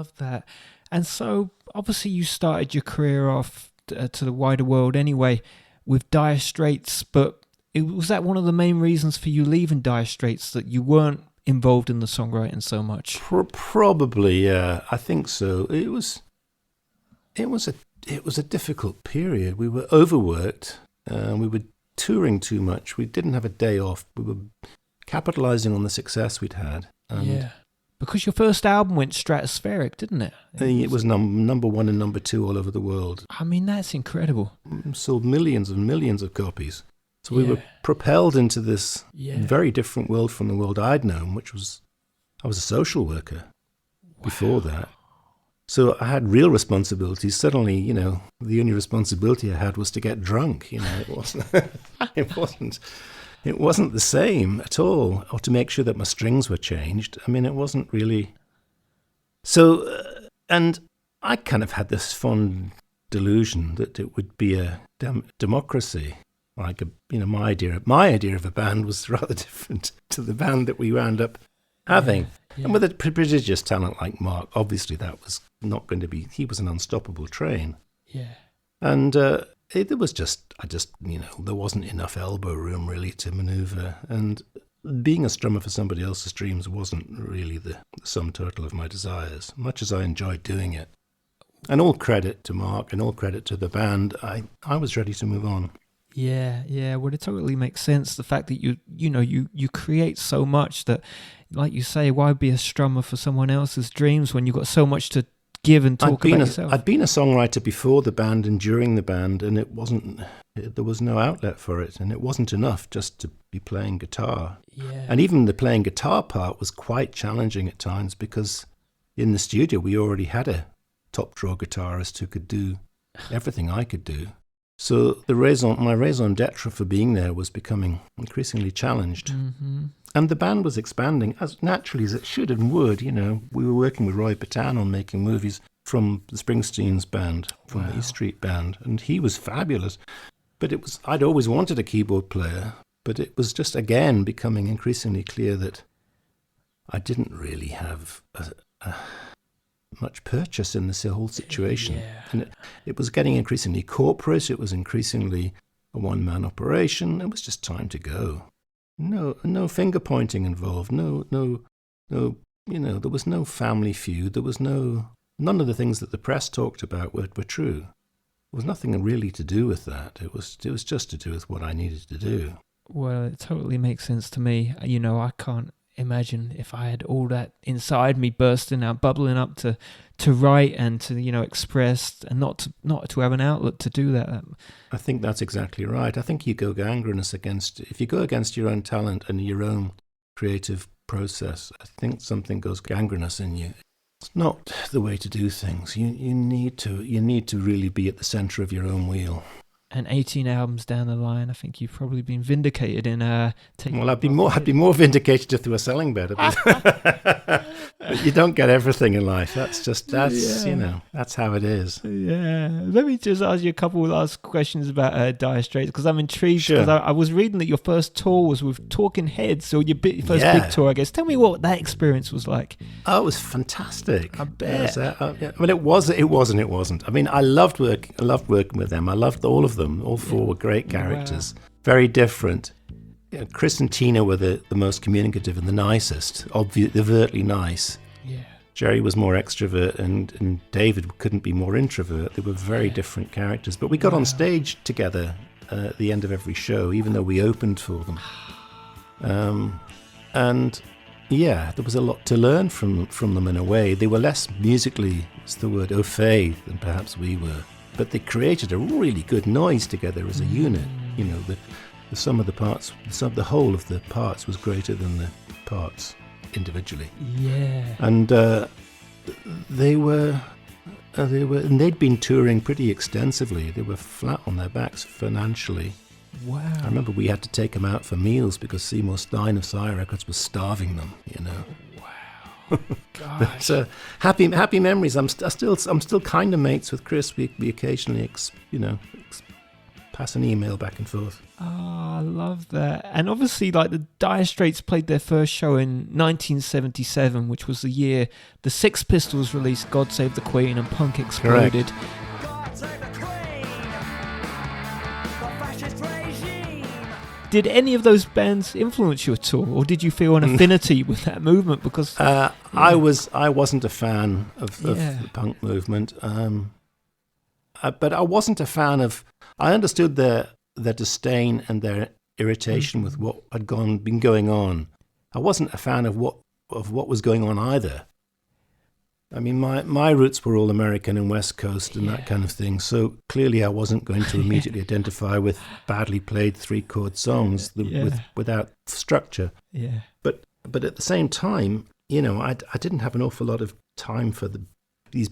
love that. And so, obviously, you started your career off to the wider world anyway with Dire Straits, but was that one of the main reasons for you leaving Dire Straits, that you weren't involved in the songwriting so much? Probably, yeah. I think so. It was a difficult period. We were overworked. We were touring too much. We didn't have a day off. We were capitalizing on the success we'd had. Yeah. Because your first album went stratospheric, didn't it? It was number one and number two all over the world. I mean, that's incredible. Sold millions and millions of copies. So we were propelled into this very different world from the world I'd known, which was, I was a social worker before that. So I had real responsibilities. Suddenly, you know, the only responsibility I had was to get drunk. You know, it wasn't the same at all, or to make sure that my strings were changed. I mean, it wasn't really. So, and I kind of had this fond delusion that it would be a democracy. Like my idea of a band was rather different to the band that we wound up having. Yeah. And with a prodigious talent like Mark, obviously that was not going to be. He was an unstoppable train. Yeah. And there wasn't enough elbow room really to maneuver. And being a strummer for somebody else's dreams wasn't really the sum total of my desires, much as I enjoyed doing it. And all credit to Mark and all credit to the band, I was ready to move on. Yeah. Well, it totally makes sense. The fact that you create so much that, like you say, why be a strummer for someone else's dreams when you've got so much to give and talk about yourself? I'd been a songwriter before the band and during the band, and there was no outlet for it, and it wasn't enough just to be playing guitar. Yeah. And even the playing guitar part was quite challenging at times, because in the studio we already had a top drawer guitarist who could do everything I could do. So my raison d'etre for being there was becoming increasingly challenged. Mm-hmm. And the band was expanding as naturally as it should and would. You know, we were working with Roy Patan on making movies from the Springsteen's band, from the East Street Band, and he was fabulous. But I'd always wanted a keyboard player, but it was just, again, becoming increasingly clear that I didn't really have much purchase in this whole situation. Yeah. And it was getting increasingly corporate. It was increasingly a one-man operation. It was just time to go. No finger pointing involved. No, there was no family feud. There was none of the things that the press talked about were true. There was nothing really to do with that. It was just to do with what I needed to do. Well, it totally makes sense to me. You know, I can't imagine if I had all that inside me bursting out, bubbling up to write and to, express, and not to have an outlet to do that. I think that's exactly right. I think you go gangrenous if you go against your own talent and your own creative process, I think something goes gangrenous in you. It's not the way to do things. You need to really be at the center of your own wheel. And 18 albums down the line, I think you've probably been vindicated in taking. Well, I'd be more vindicated if they were selling better. But you don't get everything in life. That's how it is. Yeah. Let me just ask you a couple of last questions about Dire Straits, because I'm intrigued. Because I was reading that your first tour was with Talking Heads, or your first big tour, I guess. Tell me what that experience was like. Oh, it was fantastic. I bet. I mean, it was. It wasn't. I mean, I loved working with them. I loved all of them. All four were great characters, very different. Chris and Tina were the most communicative and the nicest, overtly nice. Yeah. Jerry was more extrovert, and David couldn't be more introvert. They were very different characters. But we got on stage together at the end of every show, even though we opened for them. And there was a lot to learn from them in a way. They were less musically, it's the word, au fait than perhaps we were. But they created a really good noise together as a unit. You know, the sum of the parts, the whole of the parts was greater than the parts individually. Yeah. And they'd been touring pretty extensively. They were flat on their backs financially. Wow. I remember we had to take them out for meals because Seymour Stein of Sire Records was starving them, Gosh. So happy memories. I'm still kind of mates with Chris. We occasionally, pass an email back and forth. Oh, I love that. And obviously, like, the Dire Straits played their first show in 1977, which was the year the Sex Pistols released God Save the Queen and punk exploded. Correct. Did any of those bands influence you at all, or did you feel an affinity with that movement? Because I wasn't a fan of the punk movement, but I wasn't a fan of. I understood their disdain and their irritation with what had been going on. I wasn't a fan of what was going on either. I mean, my roots were all American and West Coast and that kind of thing. So clearly I wasn't going to immediately identify with badly played 3-chord songs without structure. Yeah. But at the same time, you know, I didn't have an awful lot of time for these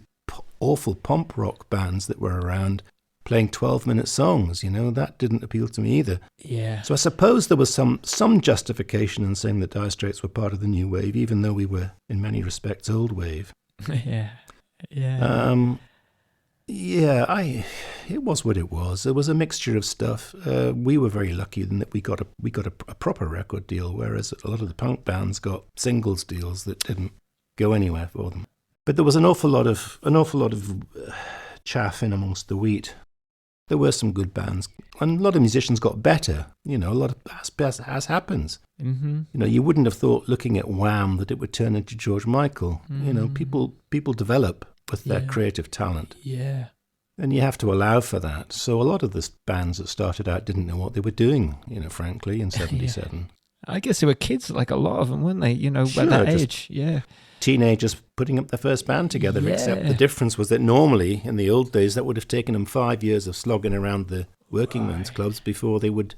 awful pop rock bands that were around playing 12-minute songs. You know, that didn't appeal to me either. Yeah. So I suppose there was some justification in saying that Dire Straits were part of the new wave, even though we were in many respects old wave. Yeah. It was what it was. There was a mixture of stuff. We were very lucky in that we got a proper record deal, whereas a lot of the punk bands got singles deals that didn't go anywhere for them. But there was an awful lot of chaff in amongst the wheat. There were some good bands, and a lot of musicians got better. You know, a lot of as happens. Mm-hmm. You know, you wouldn't have thought looking at Wham that it would turn into George Michael. You know, people develop with their creative talent. Yeah. And you have to allow for that. So a lot of the bands that started out didn't know what they were doing, you know, frankly, in 77. I guess they were kids, like a lot of them, weren't they? You know, Sure, at that age. Yeah. Teenagers putting up their first band together, except the difference was that normally, in the old days, that would have taken them 5 years of slogging around the working men's clubs before they would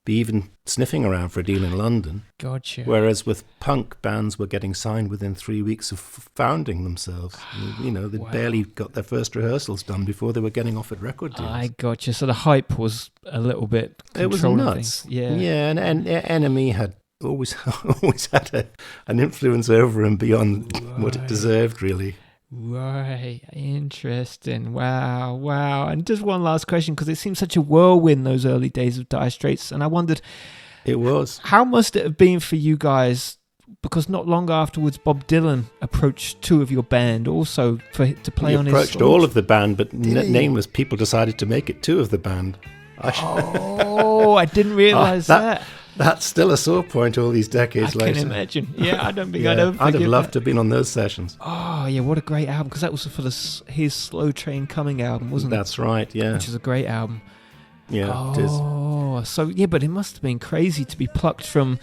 be even sniffing around for a deal in London. Gotcha. Whereas with punk, bands were getting signed within 3 weeks of founding themselves. You know, they barely got their first rehearsals done before they were getting offered record deals. I gotcha. So the hype was a little bit It was controlling nuts. things. Yeah. Yeah, and Enemy had always had an influence over him beyond what it deserved, really. Right. Interesting. Wow. And just one last question, because it seems such a whirlwind, those early days of Dire Straits. And I wondered, it was. How must it have been for you guys? Because not long afterwards, Bob Dylan approached two of your band also to play on his... He approached all of the band, but nameless people decided to make it two of the band. I didn't realise that. That's still a sore point all these decades later. I can imagine. Yeah, I don't think I'd ever I'd have loved that. to have been on those sessions. Oh, yeah, what a great album. Because that was for his Slow Train Coming album, wasn't it? That's right, yeah. Which is a great album. Yeah, it is. Oh, so, yeah, but it must have been crazy to be plucked from,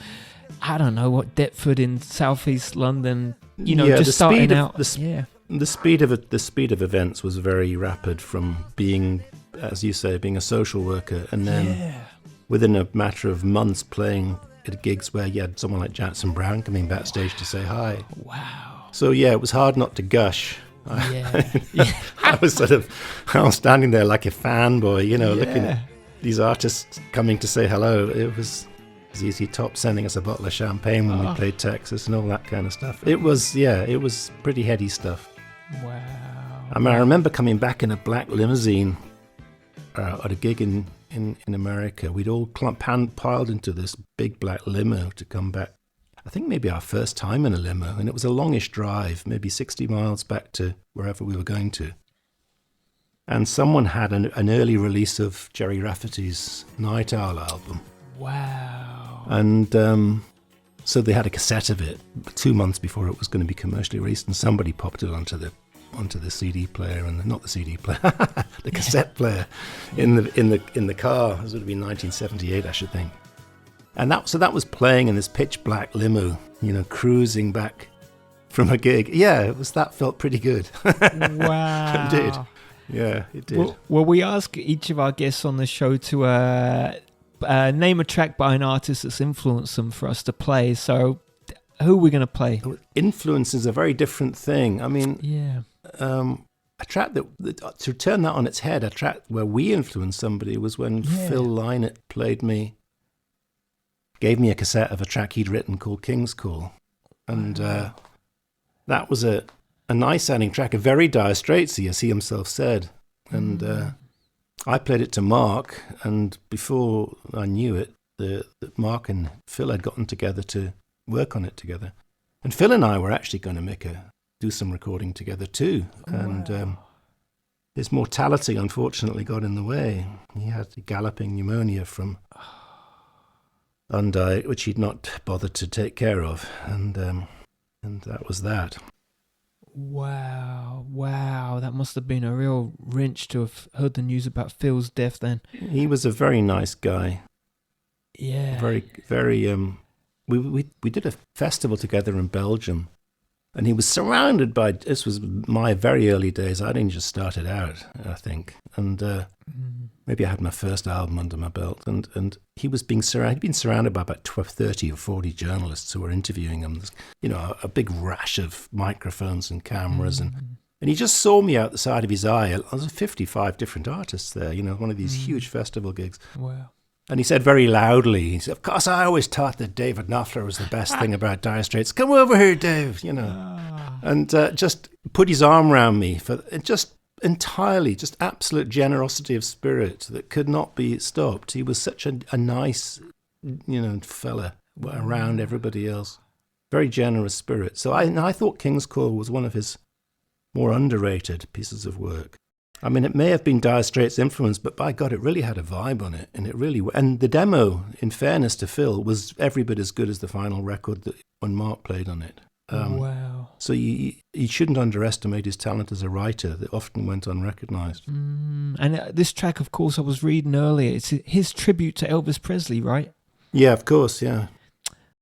I don't know, Deptford in southeast London, you know, just starting out. The speed of events was very rapid from being, as you say, being a social worker, and then within a matter of months playing at gigs where you had someone like Jackson Browne coming backstage to say hi. Wow. So yeah, it was hard not to gush. I was standing there like a fanboy, you know, looking at these artists coming to say hello. It was ZZ Top sending us a bottle of champagne when we played Texas and all that kind of stuff. It was pretty heady stuff. Wow. I mean, I remember coming back in a black limousine at a gig in America. We'd all piled into this big black limo to come back. I think maybe our first time in a limo, and it was a longish drive, maybe 60 miles back to wherever we were going to. And someone had an early release of Jerry Rafferty's Night Owl album. Wow. And so they had a cassette of it 2 months before it was going to be commercially released, and somebody popped it onto the CD player, and not the CD player, the cassette player in the car. This would have been 1978, I should think. And that was playing in this pitch black limo, you know, cruising back from a gig. Yeah, that felt pretty good. Wow. It did. Yeah, it did. Well, we ask each of our guests on the show to name a track by an artist that's influenced them for us to play. So who are we going to play? Influence is a very different thing. I mean, a track that to turn that on its head, a track where we influenced somebody was when Phil Lynott gave me a cassette of a track he'd written called King's Call. And that was a nice sounding track, a very Dire Straitsy, as he himself said. And I played it to Mark, and before I knew it, Mark and Phil had gotten together to work on it together. And Phil and I were actually going to do some recording together too. And his mortality, unfortunately, got in the way. He had galloping pneumonia from undiagnosed, which he'd not bothered to take care of. And that was that. Wow, that must have been a real wrench to have heard the news about Phil's death then. He was a very nice guy. Yeah. Very, very, we did a festival together in Belgium, and he was surrounded by, this was my very early days. I'd only just started out, I think, and maybe I had my first album under my belt, and he was he'd been surrounded by about 30 or 40 journalists who were interviewing him. You know, a big rash of microphones and cameras, and he just saw me out the side of his eye. There was 55 different artists there, you know, one of these huge festival gigs. Wow. And he said very loudly, he said, "Of course, I always thought that David Knopfler was the best thing about Dire Straits. Come over here, Dave," you know. And just put his arm around me for just entirely, just absolute generosity of spirit that could not be stopped. He was such a nice, you know, fella around everybody else. Very generous spirit. So I thought King's Call was one of his more underrated pieces of work. I mean, it may have been Dire Straits' influence, but by God, it really had a vibe on it, and the demo, in fairness to Phil, was every bit as good as the final record when Mark played on it. Wow! So you shouldn't underestimate his talent as a writer. That often went unrecognised. And this track, of course, I was reading earlier. It's his tribute to Elvis Presley, right? Yeah, of course. Yeah,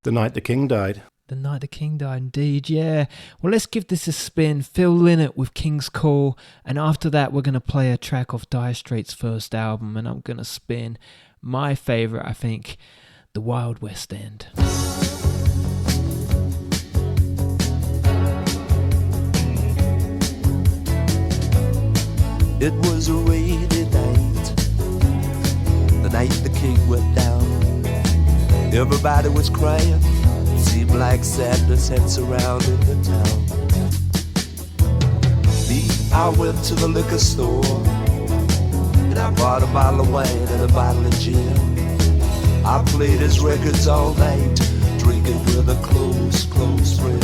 the night the King died. The night the King died, indeed, yeah. Well, let's give this a spin. Phil Lynott with King's Call, and after that we're going to play a track off Dire Straits' first album, and I'm going to spin my favourite, I think, The Wild West End. It was a rainy night, the night the King went down. Everybody was crying. Seemed like sadness had surrounded the town. I went to the liquor store and I bought a bottle of wine and a bottle of gin. I played his records all night, drinking with a close friend.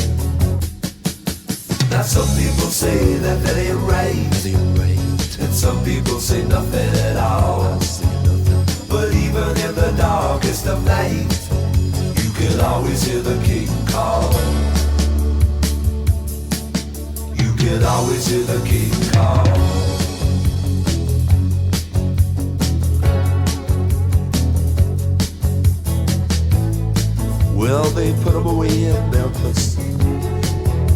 Now some people say that ain't right, and some people say nothing at all. But even in the darkest of night, you can always hear the King call. You can always hear the King call. Well, they put him away in Memphis,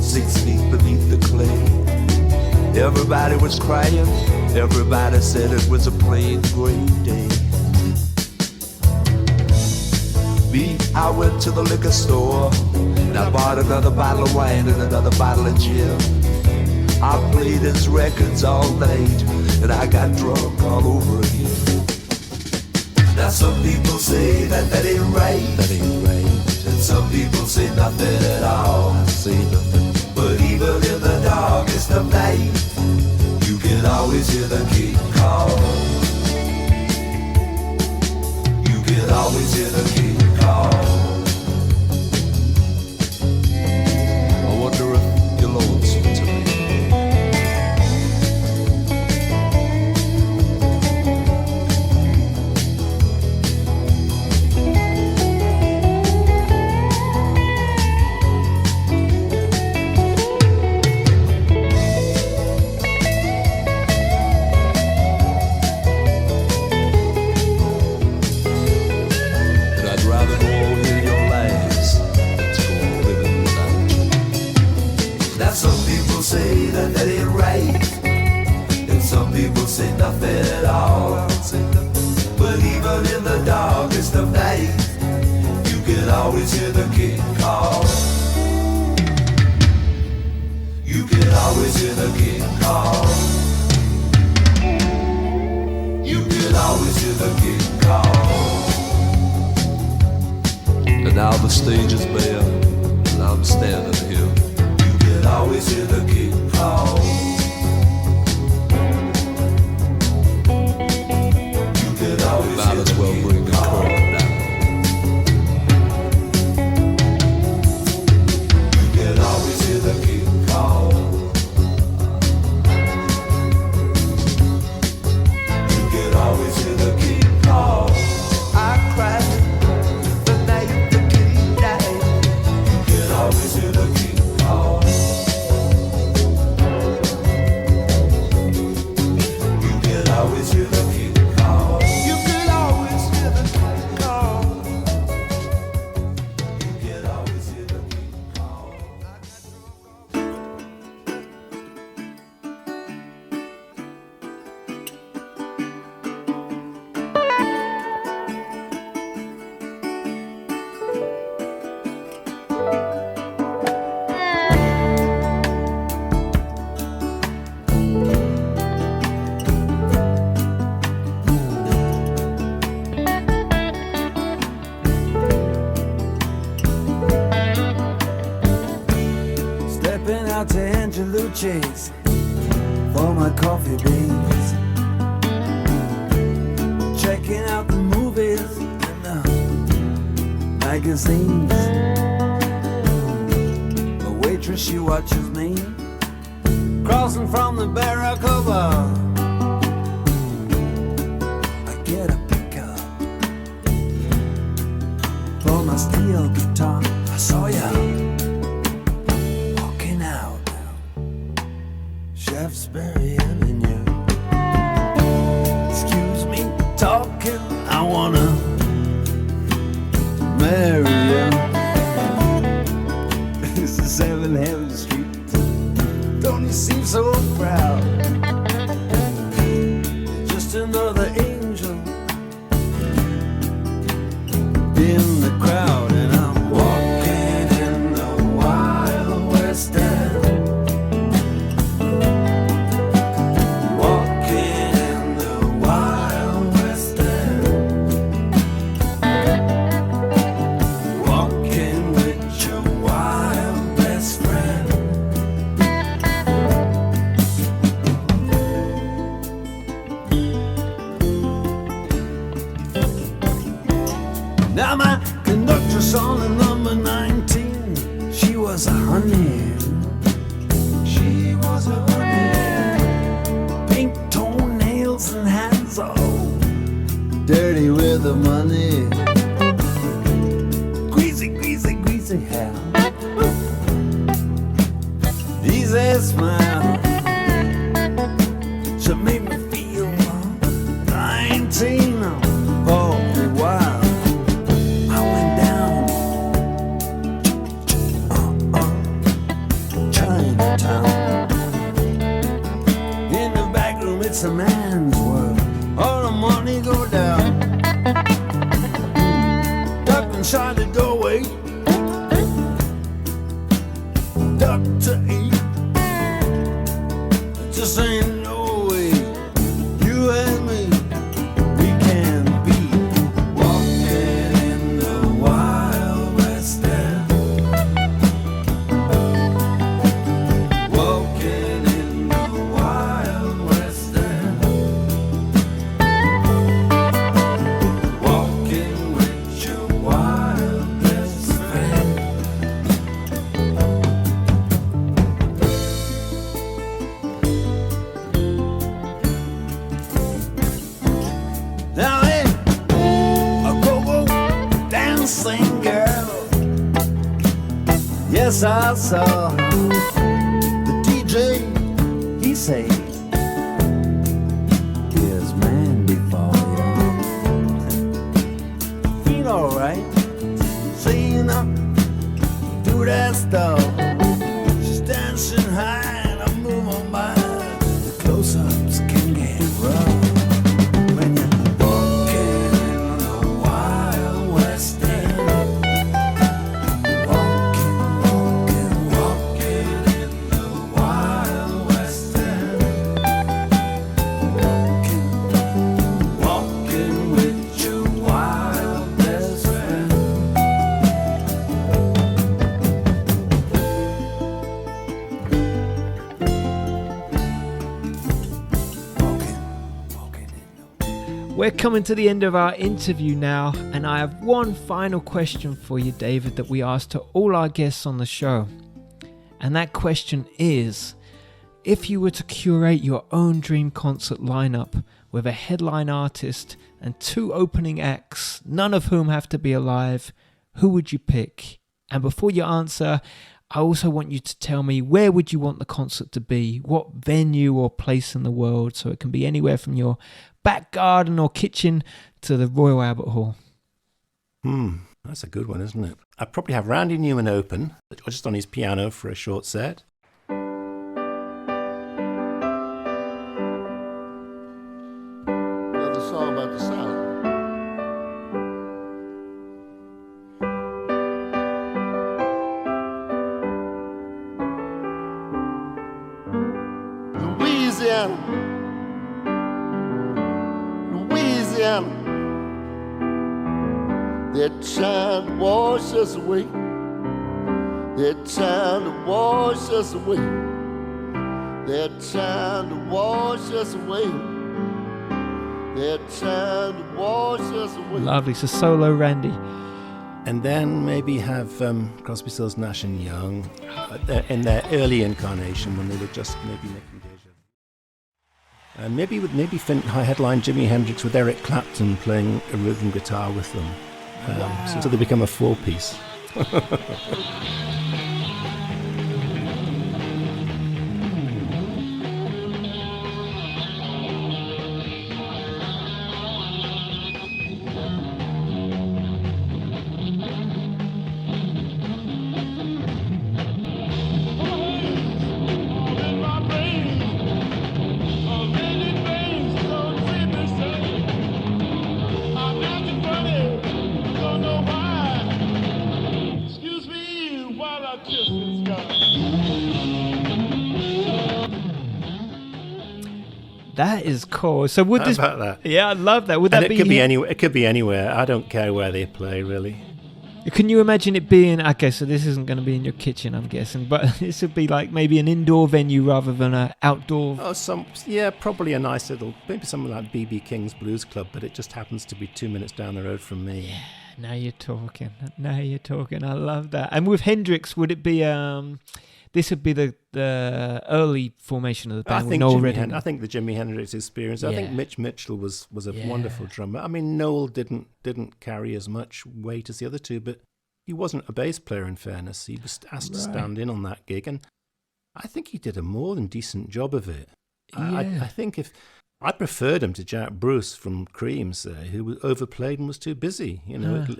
6 feet beneath the clay. Everybody was crying, everybody said it was a plain gray day. I went to the liquor store and I bought another bottle of wine and another bottle of gin. I played his records all night and I got drunk all over again. Now some people say that ain't right, and some people say nothing at all. I say nothing. But even in the darkest of night, you can always hear the King call. You can always hear the King call. I wonder if you're lonesome tonight. Say that ain't right, and some people say nothing at all. But even in the darkest of night, you can always hear the King call. You can always hear the King call. You can always hear the King call. And now the stage is bare, and I'm standing here. Always hear the King call. might as well bring the curtain down. You can always hear the king call. You can always hear the king call. I cried the night the king died. You can always hear the king call. You can always hear the king call. You can always hear the king call. You can always hear the king call. Stepping out to Angelucci's for my coffee beans. Checking out the movies and the magazines. The waitress, she watches me crossing from the Barracuda. I get a pickup for my steel guitar. I saw ya walking out Shaftesbury Avenue. Excuse me, talking, I wanna marry you. This is 7 Heaven Street. Don't you seem so proud? Just another angel in the crowd, and I'm walking in the Wild West End. Walking in the Wild West End. Walking with your wild best friend. Now my conductress on the number 19, she was a honey. She was a honey. Pink toenails and hands all dirty with the money. Greasy, greasy, greasy hair. Easy smile. She made me feel 19 for a while. I went down Chinatown. In the back room, it's a man's world. All the money go down. Duck inside the doorway. Duck to eat. Just ain't no way. You and me, we can be walking in the Wild West End. Walking in the Wild West End. Walking with your wild best friend. Now hey, a go-go dancing girl. Yes, I saw the DJ. He said, "Here's Mandy for you." Feel alright, seeing her do that stuff. She's dancing high and I'm moving by. The close-ups can get rough. When you're walking in the Wild West End. Walking, walking, walking in the Wild West End. Walking, walking with your wild best friend. We're coming to the end of our interview now, and I have one final question for you, David, that we ask to all our guests on the show. And that question is, if you were to curate your own dream concert lineup with a headline artist and 2 opening acts, none of whom have to be alive, who would you pick? And before you answer, I also want you to tell me, where would you want the concert to be? What venue or place in the world? So it can be anywhere from your back garden or kitchen to the Royal Albert Hall. That's a good one, isn't it? I'd probably have Randy Newman open, just on his piano for a short set. Love the song about the salad. Louisiana, they're trying to wash us away. They're trying to wash us away. They're trying to wash us away. They're trying to wash us away. Lovely. So solo Randy. And then maybe have Crosby, Stills, Nash and Young in their early incarnation when they were just maybe making Deja Vu. And maybe headline Jimi Hendrix with Eric Clapton playing a rhythm guitar with them. So they become a 4-piece. That is cool. So would this? How about that? Yeah, I love that. Would that And it could be anywhere. I don't care where they play, really. Can you imagine it being? Okay, so this isn't going to be in your kitchen, I'm guessing, but this would be like maybe an indoor venue rather than an outdoor. Oh, probably a nice little, maybe something like B.B. King's Blues Club, but it just happens to be 2 minutes down the road from me. Yeah, now you're talking. I love that. And with Hendrix, would it be? This would be the early formation of the band. I think I think the Jimi Hendrix experience. I think Mitch Mitchell was a wonderful drummer. I mean, Noel didn't carry as much weight as the other two, but he wasn't a bass player. In fairness, he was asked to stand in on that gig, and I think he did a more than decent job of it. I think I preferred him to Jack Bruce from Cream, say, who was overplayed and was too busy.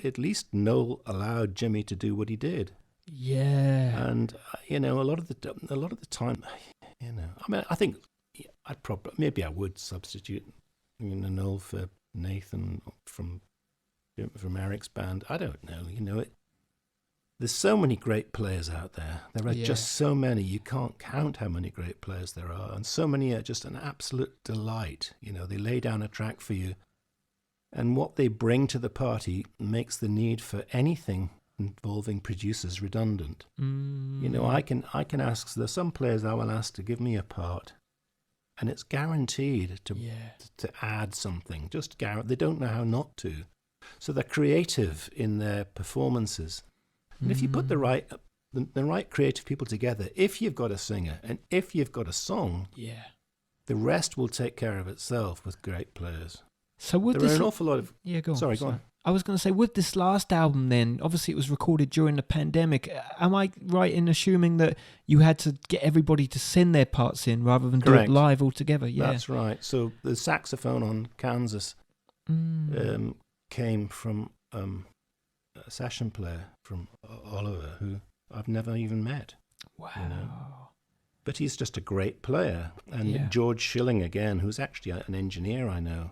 At least Noel allowed Jimmy to do what he did. Yeah, and a lot of the time, I mean, I think maybe I would substitute Noel for Nathan from Eric's band. I don't know. There's so many great players out there. There are just so many. You can't count how many great players there are, and so many are just an absolute delight. They lay down a track for you, and what they bring to the party makes the need for anything involving producers redundant. I can ask. There's some players I will ask to give me a part, and it's guaranteed to add something. They don't know how not to, so they're creative in their performances. And if you put the right creative people together, if you've got a singer and if you've got a song, the rest will take care of itself with great players. So there are an awful lot of go on. Sorry, go on. I was going to say, with this last album then, obviously it was recorded during the pandemic. Am I right in assuming that you had to get everybody to send their parts in rather than Correct. do it live altogether? Yeah, that's right. So the saxophone on Kansas came from a session player from Oliver, who I've never even met. Wow. But he's just a great player. And George Schilling, again, who's actually an engineer, I know,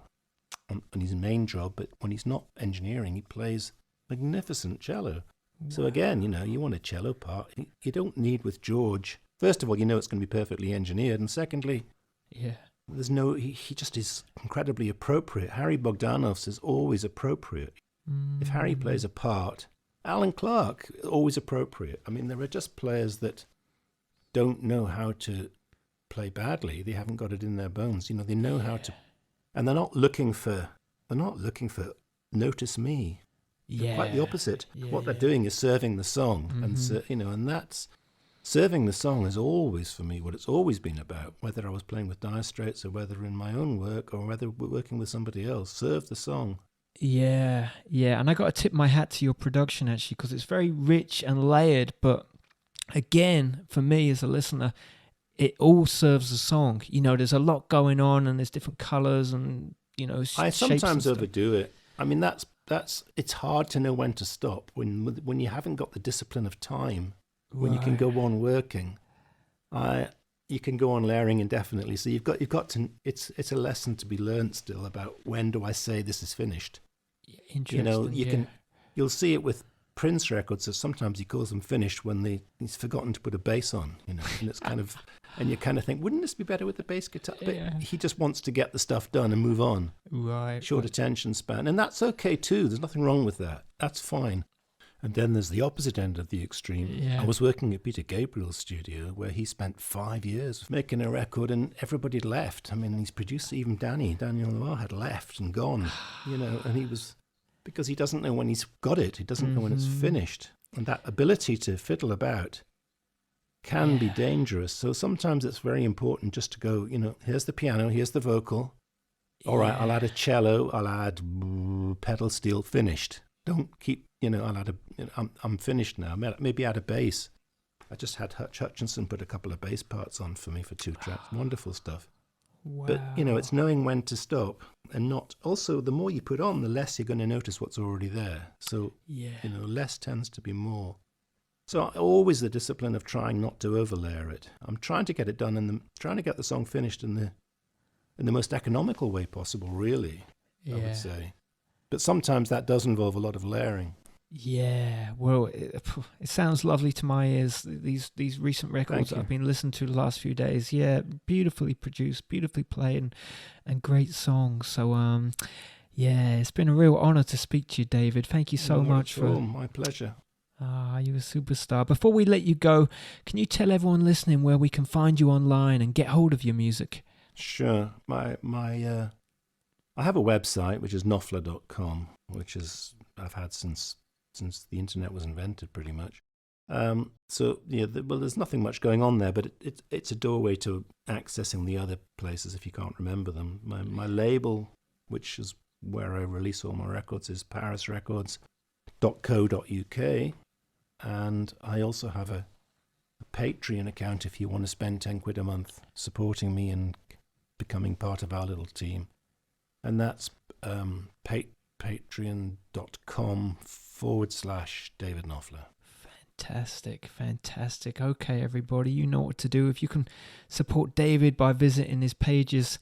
on his main job, but when he's not engineering, he plays magnificent cello. Wow. So again, you want a cello part. You don't need with George. First of all, it's going to be perfectly engineered, and secondly, there's he just is incredibly appropriate. Harry Bogdanov's is always appropriate. If Harry plays a part, Alan Clark, always appropriate. I mean, there are just players that don't know how to play badly. They haven't got it in their bones. They know how to. And they're not looking for looking for notice me. They're Yeah. quite the opposite. Yeah, What they're yeah. doing is serving the song, Mhm. and that's serving the song is always for me what it's always been about. Whether I was playing with Dire Straits or whether in my own work or whether we're working with somebody else, serve the song. Yeah, yeah. And I got to tip my hat to your production, actually, because it's very rich and layered. But again, for me as a listener, it all serves the song. You know, there's a lot going on and there's different colors and, you know, I shapes and sometimes stuff. overdo it. I mean, that's it's hard to know when to stop when you haven't got the discipline of time. When you can Right. go on working, you can go on layering indefinitely. So you've got to. It's a lesson to be learned still about when do I say this is finished. Interesting. You know, yeah. you'll see it with Prince records. So sometimes he calls them finished when he's forgotten to put a bass on. You know, and it's kind of, and you kind of think, wouldn't this be better with the bass guitar? But Yeah. he just wants to get the stuff done and move on. Right. Short attention span, and that's okay too. There's nothing wrong with that. That's fine. And then there's the opposite end of the extreme. Yeah. I was working at Peter Gabriel's studio where he spent 5 years making a record and everybody had left. I mean, his producer, even Daniel Noir, had left and gone, you know, and he was, because he doesn't know when he's got it. He doesn't know when it's finished. And that ability to fiddle about can be dangerous. So sometimes it's very important just to go, you know, here's the piano, here's the vocal. All right, I'll add a cello, I'll add pedal steel, finished. Don't keep, you know, I'm finished now. Maybe add a bass. I just had Hutch Hutchinson put a couple of bass parts on for me for 2 tracks. Wonderful stuff. Wow. But, you know, it's knowing when to stop and not. Also, the more you put on, the less you're going to notice what's already there. So, Yeah. you know, less tends to be more. So always the discipline of trying not to overlayer it. I'm trying to get it done and trying to get the song finished in the most economical way possible, really, I would say. But sometimes that does involve a lot of layering. Yeah, well, it sounds lovely to my ears. These recent records that I've been listening to the last few days, yeah, beautifully produced, beautifully played, and great songs. So, yeah, it's been a real honor to speak to you, David. Thank you so much for. My pleasure. You're a superstar. Before we let you go, can you tell everyone listening where we can find you online and get hold of your music? Sure. I have a website which is knopfler.com, which I've had since the internet was invented, pretty much. So yeah, there's nothing much going on there, but it's a doorway to accessing the other places if you can't remember them. My label, which is where I release all my records, is parisrecords.co.uk, and I also have a Patreon account if you want to spend 10 quid a month supporting me and becoming part of our little team. And that's patreon.com/David Knopfler. Fantastic. Okay, everybody, you know what to do. If you can support David by visiting his pages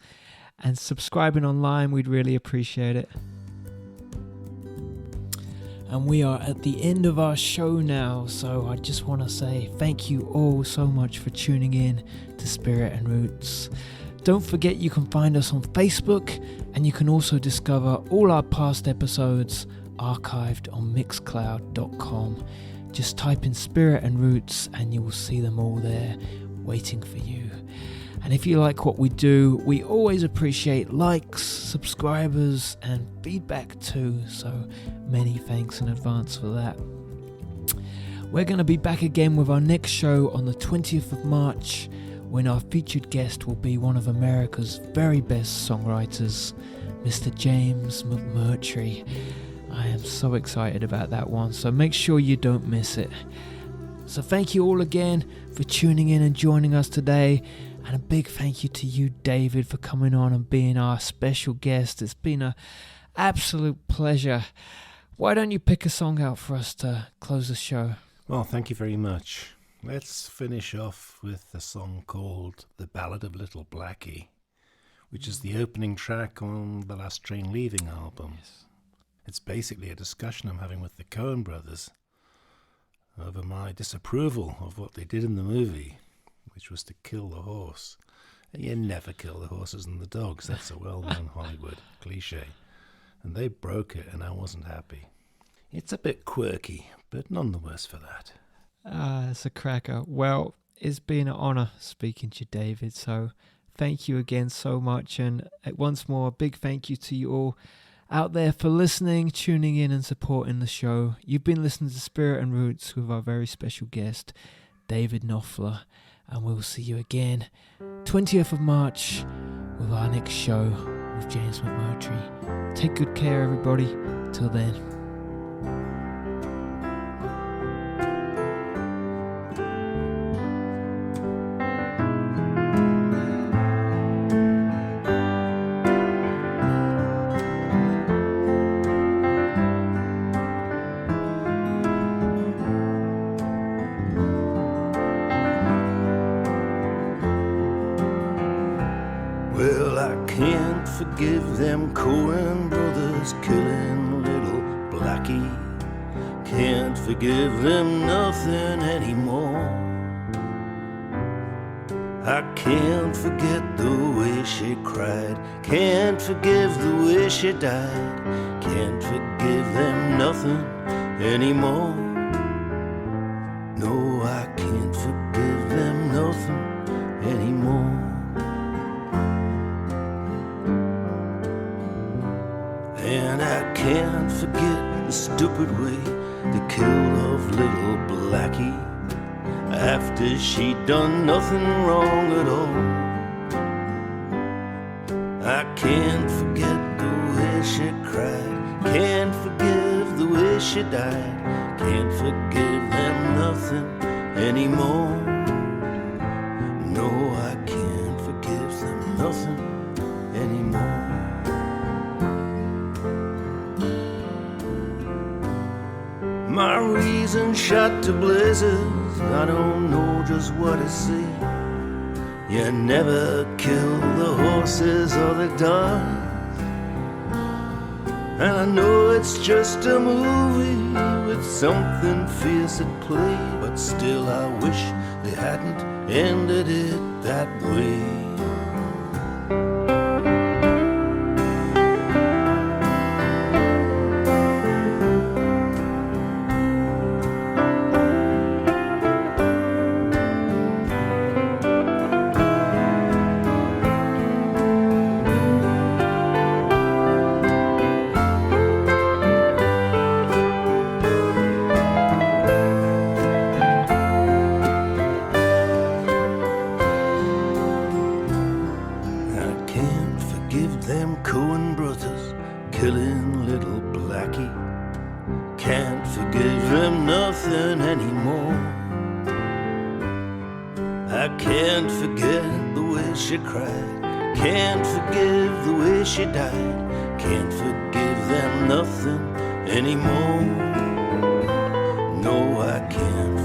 and subscribing online, we'd really appreciate it. And we are at the end of our show now, so I just want to say thank you all so much for tuning in to Spirit and Roots. Don't forget you can find us on Facebook, and you can also discover all our past episodes archived on mixcloud.com. Just type in Spirit and Roots and you will see them all there waiting for you. And if you like what we do, we always appreciate likes, subscribers, and feedback too. So many thanks in advance for that. We're going to be back again with our next show on the 20th of March, when our featured guest will be one of America's very best songwriters, Mr. James McMurtry. I am so excited about that one, so make sure you don't miss it. So thank you all again for tuning in and joining us today, and a big thank you to you, David, for coming on and being our special guest. It's been an absolute pleasure. Why don't you pick a song out for us to close the show? Well, thank you very much. Let's finish off with a song called The Ballad of Little Blackie, which is the opening track on the Last Train Leaving album. Yes. It's basically a discussion I'm having with the Coen brothers over my disapproval of what they did in the movie, which was to kill the horse. And you never kill the horses and the dogs. That's a well-known Hollywood cliche. And they broke it, and I wasn't happy. It's a bit quirky, but none the worse for that. It's a cracker. Well, it's been an honor speaking to you, David. So thank you again so much. And once more, a big thank you to you all. out there for listening, tuning in and supporting the show. You've been listening to Spirit and Roots with our very special guest, David Knopfler, and we'll see you again 20th of March with our next show with James McMurtry. Take good care, everybody. Till then. Well, I can't forgive them Coen brothers killing little Blackie. Can't forgive them nothing anymore. I can't forget the way she cried. Can't forgive the way she died. Can't forgive them nothing anymore. No, I can't forgive them nothing anymore. And I can't forget the stupid way they killed off little Blackie after she'd done nothing wrong at all. I can't forget the way she cried. Can't forgive the way she died. Can't forgive them nothing anymore. No, I can't forgive them nothing anymore. My reason shot to blazes, I don't know just what to see. You never kill the horses or the dogs, and I know it's just a movie with something fierce at play, but still I wish they hadn't ended it that way. She cried. Can't forgive the way she died. Can't forgive them nothing anymore. No, I can't.